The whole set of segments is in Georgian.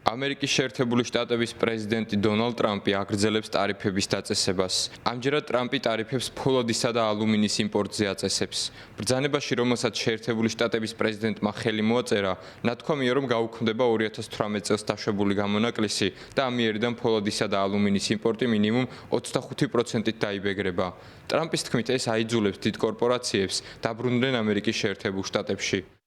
ამერიკის შეერთებული შტატების პრეზიდენტი დონალდ ტრამპი აგრძელებს ტარიფების დაწესებას. ამჯერად ტრამპი ტარიფებს ფოლადისა და ალუმინის იმპორტზე აწესებს. ბრძანებაში, რომელსაც შეერთებული შტატების პრეზიდენტმა ხელი მოაწერა, ნათქვამია, რომ გაუქმდება 2018 წელს დაშვებული გამონაკლისი და ამ მიერიდან ფოლადისა და ალუმინის იმპორტი მინიმუმ 25%-ით დაიბეგრება. ტრამპის თქმით, ეს აიძულებს დიდ კორპორაციებს დაბრუნდნენ ამერიკის შეერთებულ შტატებში.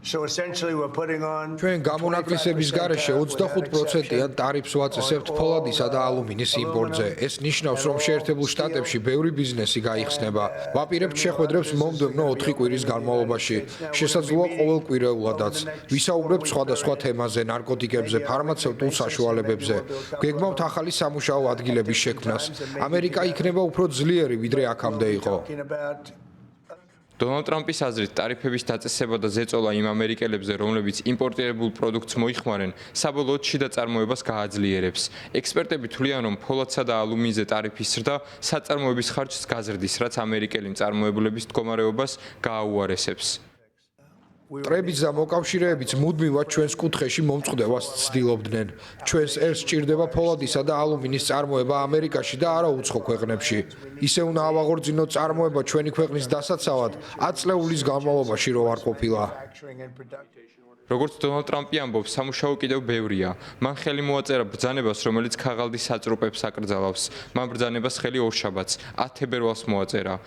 ჩვენ გამონაკლისების გარეშე 25%-იან ტარიფს ვაწესებთ ფოლადისა და ალუმინის იმპორტზე. ეს ნიშნავს, რომ შეერთებულ შტატებში ბევრი ბიზნესი გაიხსნება. ვაპირებთ შეხვედრებს მომდევნო 4 კვირის განმავლობაში. შესაძლოა ყოველკვირეულადაც. ვისაუბრებთ სხვადასხვა თემაზე, ნარკოტიკებზე, ფარმაცევტულ საშუალებებზე. გვეგმავთ ახალი სამუშაო ადგილების შექმნას. ამერიკა იქნება უფრო ძლიერი, ვიდრე აქამდე იყო. დონალდ ტრამპის აზრით, ტარიფების დაწესება და ზეწოლა იმ ამერიკელებზე, რომლებიც იმპორტირებულ პროდუქტს მოიხმარენ, საბოლოოდ შიდა წარმოებას გააძლიერებს. ექსპერტები თვლიან, რომ ფოლადსა და ალუმინზე ტარიფის ზრდა საწარმოების ხარჯს გაზრდის, რაც ამერიკელი მწარმოებლების მდგომარეობას გააუარესებს. ტრების და მოკავშირეებიც მუდმივად ჩვენს კუთხეში მომწყდევას ცდილობდნენ. ჩვენს ერს სჭირდება ფოლადისა და ალუმინის წარმოება ამერიკაში და არა უცხო ქვეყნებში. ისე უნდა ავაღორძინოთ წარმოება ჩვენი ქვეყნის დასაცავად 10 წლეულის განმავლობაში რო არ ყოფილა. როგორც დონალდ ტრამპი ამბობს, სამუშაო კიდევ ბევრია. მან ხელი მოაწერა ბრძანებას, რომელიც ქაღალდის საწრუპებს აკრძალავს. მან ბრძანებას ხელი ორშაბათს, 10 თებერვალს მოაწერა.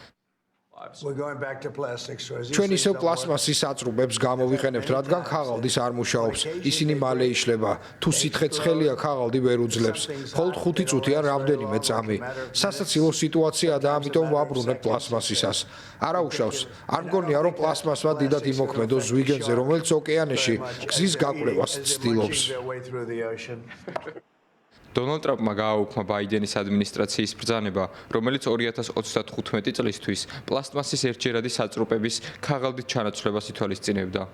ჩვენ ისევ პლასმასის საწრუპებს გამოვიყენებთ, რადგან ქაღალდის არ მუშაობს. ისინი მალე იშლება. თუ სითხეც ხელია, ქაღალდი ვერ უძლებს. მხოლოდ 5 წუთი ან რამდენიმე წამი. სასაცილო სიტუაციაა და ამიტომ ვაბრუნებ პლასმასისას. არა უშავს. არ მგონია, რომ პლასმასმა დიდად იმოქმედოს ზვიგენზე, რომელიც ოკეანეში გზის გაკვლევას ცდილობს. დონალდ ტრამპმა გააუქმა ბაიდენის ადმინისტრაციის ბრძანება, რომელიც 2035 წლისთვის პლასტმასის ერთჯერადი საწრუპების ქაღალდით ჩანაცვლებას ითვალისწინებდა.